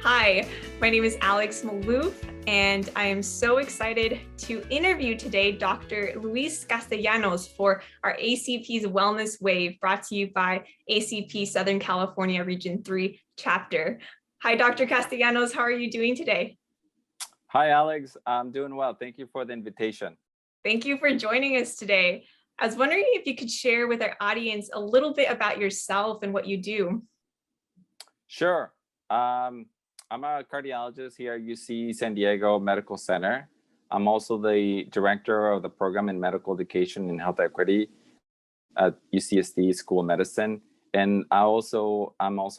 Hi, my name is Alex Malouf, and I am so excited to interview today Dr. Luis Castellanos for our ACP's Wellness Wave, brought to you by ACP Southern California Region 3 chapter. Hi, Dr. Castellanos, how are you doing today? Hi, Alex. I'm doing well. Thank you for the invitation. Thank you for joining us today. I was wondering if you could share with our audience a little bit about yourself and what you do. Sure. I'm a cardiologist here at UC San Diego Medical Center. I'm also the director of the program in medical education and health equity at UCSD School of Medicine. And I'm also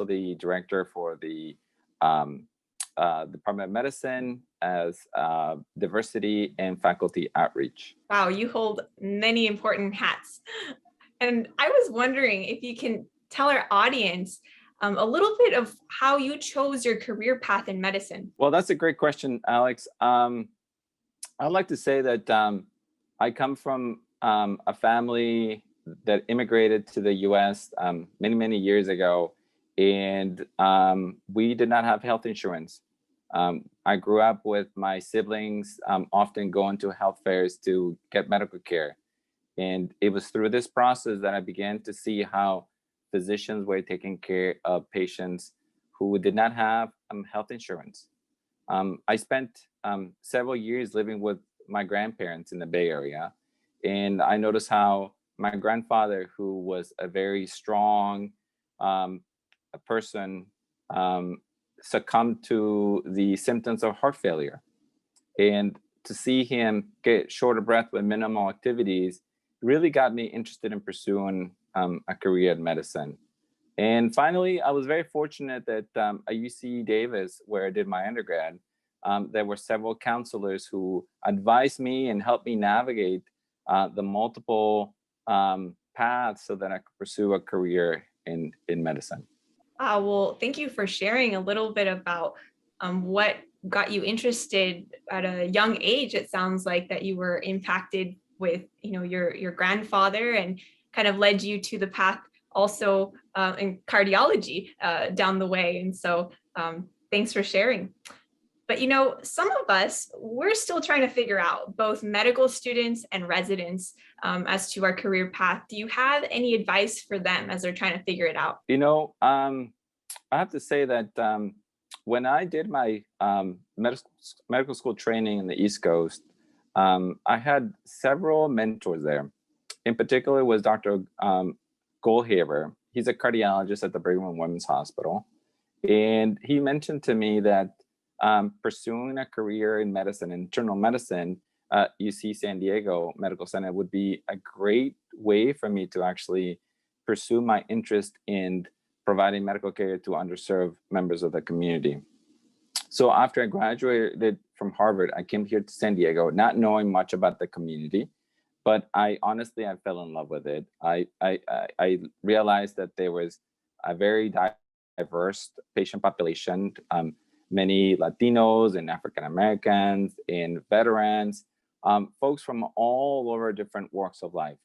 the director for the Department of Medicine as diversity and faculty outreach. Wow, you hold many important hats. And I was wondering if you can tell our audience a little bit of how you chose your career path in medicine. Well, that's a great question, Alex. I'd like to say that I come from a family that immigrated to the U.S. Many years ago, and we did not have health insurance. I grew up with my siblings often going to health fairs to get medical care. And it was through this process that I began to see how physicians were taking care of patients who did not have health insurance. I spent several years living with my grandparents in the Bay Area, and I noticed how my grandfather, who was a very strong person, succumbed to the symptoms of heart failure. And to see him get short of breath with minimal activities really got me interested in pursuing a career in medicine. And finally, I was very fortunate that at UC Davis, where I did my undergrad, there were several counselors who advised me and helped me navigate the multiple paths so that I could pursue a career in medicine. Well, thank you for sharing a little bit about what got you interested at a young age. It sounds like that you were impacted with, your grandfather, and kind of led you to the path also in cardiology down the way. And so thanks for sharing. But, some of us, we're still trying to figure out, both medical students and residents, as to our career path. Do you have any advice for them as they're trying to figure it out? I have to say that when I did my medical school training in the East Coast, I had several mentors there. In particular was Dr. Goldhaber. He's a cardiologist at the Brigham and Women's Hospital. And he mentioned to me that pursuing a career in medicine, internal medicine, at UC San Diego Medical Center would be a great way for me to actually pursue my interest in providing medical care to underserved members of the community. So after I graduated from Harvard, I came here to San Diego, not knowing much about the community, but I fell in love with it. I realized that there was a very diverse patient population, many Latinos and African Americans and veterans, folks from all over different walks of life.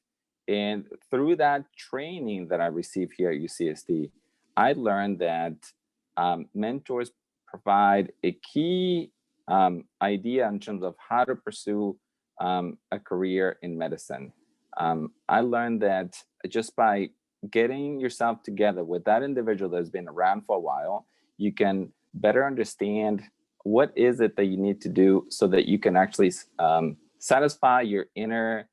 And through that training that I received here at UCSD, I learned that mentors provide a key idea in terms of how to pursue a career in medicine. I learned that just by getting yourself together with that individual that's been around for a while, you can better understand what is it that you need to do so that you can actually satisfy your inner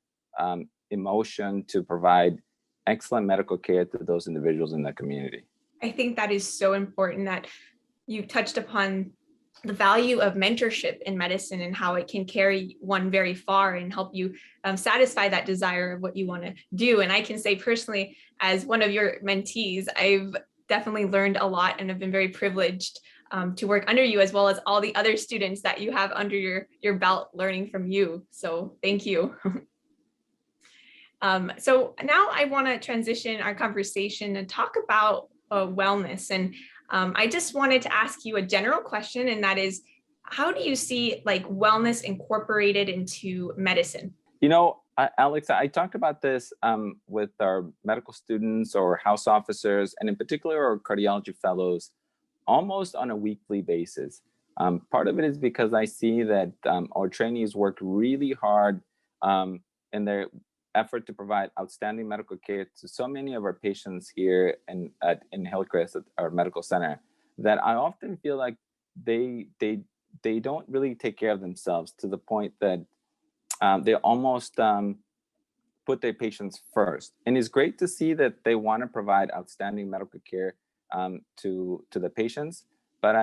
emotion to provide excellent medical care to those individuals in the community. I think that is so important that you touched upon the value of mentorship in medicine and how it can carry one very far and help you satisfy that desire of what you want to do. And I can say personally, as one of your mentees, I've definitely learned a lot and have been very privileged to work under you, as well as all the other students that you have under your belt learning from you. So thank you. So now I want to transition our conversation and talk about wellness. And I just wanted to ask you a general question, and that is, how do you see wellness incorporated into medicine? Alex, I talked about this with our medical students or house officers, and in particular our cardiology fellows almost on a weekly basis. Part of it is because I see that our trainees work really hard in their effort to provide outstanding medical care to so many of our patients here in Hillcrest at our medical center, that I often feel like they don't really take care of themselves, to the point that they almost put their patients first. And it's great to see that they want to provide outstanding medical care to the patients, but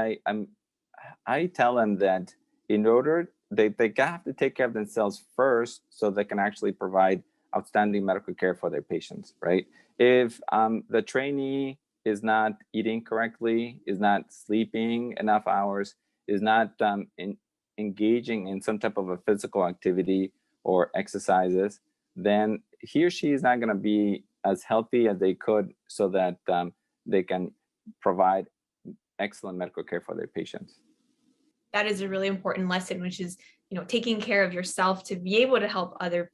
I tell them that in order they have to take care of themselves first, so they can actually provide outstanding medical care for their patients, right? If the trainee is not eating correctly, is not sleeping enough hours, is not engaging in some type of a physical activity or exercises, then he or she is not going to be as healthy as they could, so that they can provide excellent medical care for their patients. That is a really important lesson, which is, taking care of yourself to be able to help other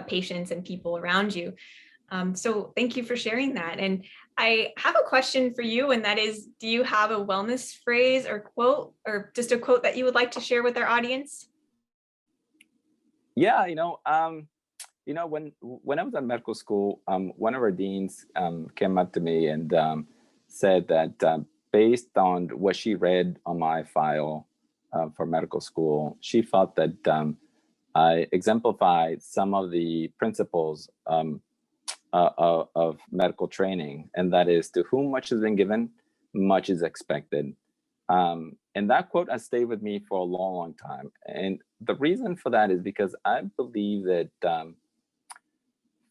patients and people around you. So thank you for sharing that. And I have a question for you, and that is, do you have a wellness phrase or quote, or just a quote that you would like to share with our audience? Yeah, when I was at medical school, one of our deans came up to me and said that based on what she read on my file for medical school, she felt that I exemplified some of the principles of medical training, and that is, to whom much has been given, much is expected. And that quote has stayed with me for a long, long time. And the reason for that is because I believe that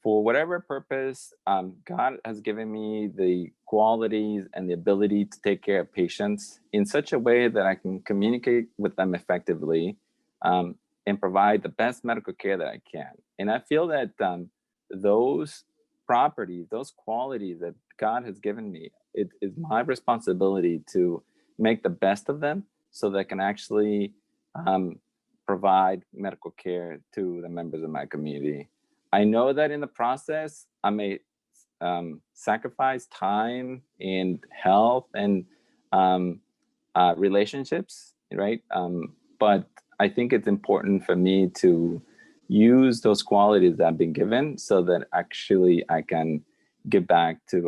for whatever purpose, God has given me the qualities and the ability to take care of patients in such a way that I can communicate with them effectively and provide the best medical care that I can. And I feel that those properties, those qualities that God has given me, it is my responsibility to make the best of them, so that I can actually provide medical care to the members of my community. I know that in the process, I may sacrifice time and health and relationships, right? But I think it's important for me to use those qualities that I've been given, so that actually I can give back to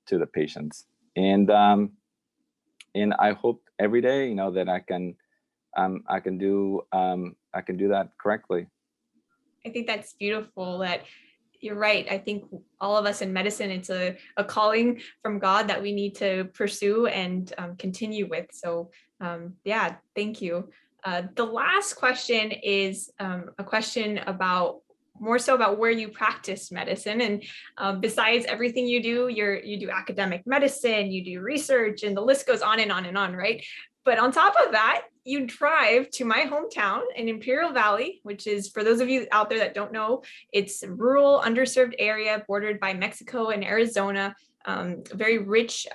the patients. And I hope every day, that I can do that correctly. I think that's beautiful. That you're right. I think all of us in medicine, it's a calling from God that we need to pursue and continue with. So yeah, thank you. The last question is a question about more so about where you practice medicine. And besides everything you do, you do academic medicine, you do research, and the list goes on and on and on, right? But on top of that, you drive to my hometown in Imperial Valley, which is, for those of you out there that don't know, it's a rural, underserved area bordered by Mexico and Arizona, very rich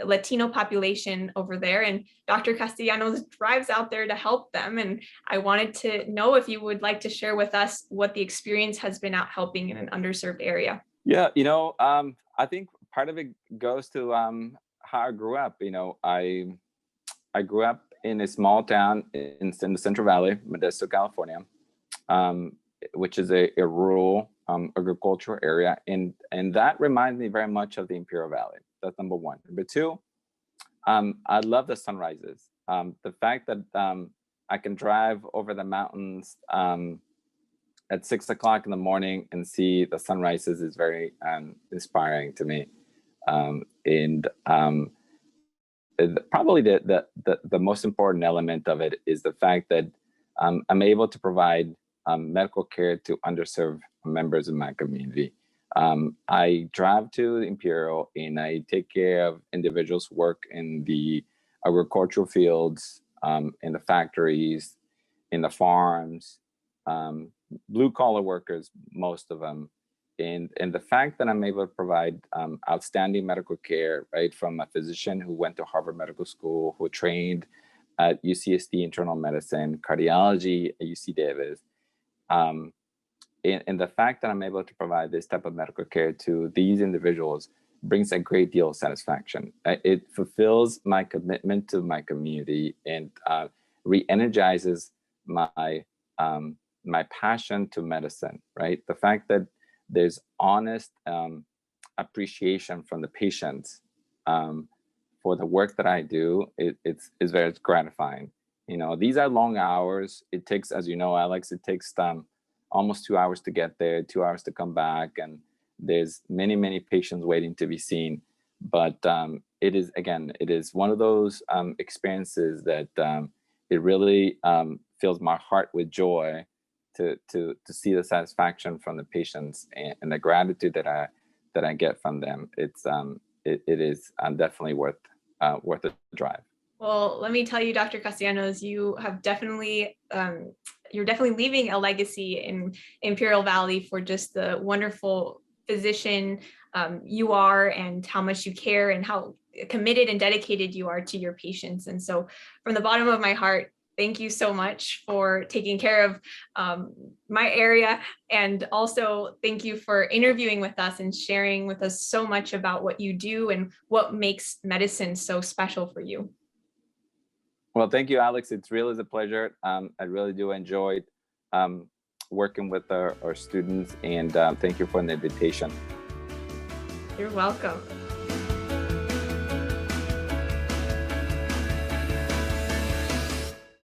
Latino population over there. And Dr. Castellanos drives out there to help them. And I wanted to know if you would like to share with us what the experience has been out helping in an underserved area. Yeah, I think part of it goes to how I grew up. I grew up in a small town in the Central Valley, Modesto, California, which is a rural agricultural area. And that reminds me very much of the Imperial Valley. That's number one. Number two, I love the sunrises. The fact that I can drive over the mountains at 6 o'clock in the morning and see the sunrises is very inspiring to me. Probably the most important element of it is the fact that I'm able to provide medical care to underserved members of my community. I drive to Imperial and I take care of individuals who work in the agricultural fields, in the factories, in the farms, blue collar workers, most of them. And the fact that I'm able to provide outstanding medical care, right, from a physician who went to Harvard Medical School, who trained at UCSD internal medicine, cardiology at UC Davis, and the fact that I'm able to provide this type of medical care to these individuals brings a great deal of satisfaction. It fulfills my commitment to my community and re-energizes my my passion to medicine, right? The fact that there's honest appreciation from the patients for the work that I do, it's very gratifying. You know, these are long hours. It takes, as you know, Alex, it takes almost 2 hours to get there, 2 hours to come back, and there's many patients waiting to be seen. But it is one of those experiences that it really fills my heart with joy to see the satisfaction from the patients and the gratitude that I get from them. It is definitely worth the drive. Well, let me tell you, Dr. Castellanos, you have definitely, you're definitely leaving a legacy in Imperial Valley for just the wonderful physician you are, and how much you care, and how committed and dedicated you are to your patients. And so from the bottom of my heart, thank you so much for taking care of my area. And also thank you for interviewing with us and sharing with us so much about what you do and what makes medicine so special for you. Well, thank you, Alex. It's really a pleasure. I really do enjoy working with our students, and thank you for the invitation. You're welcome.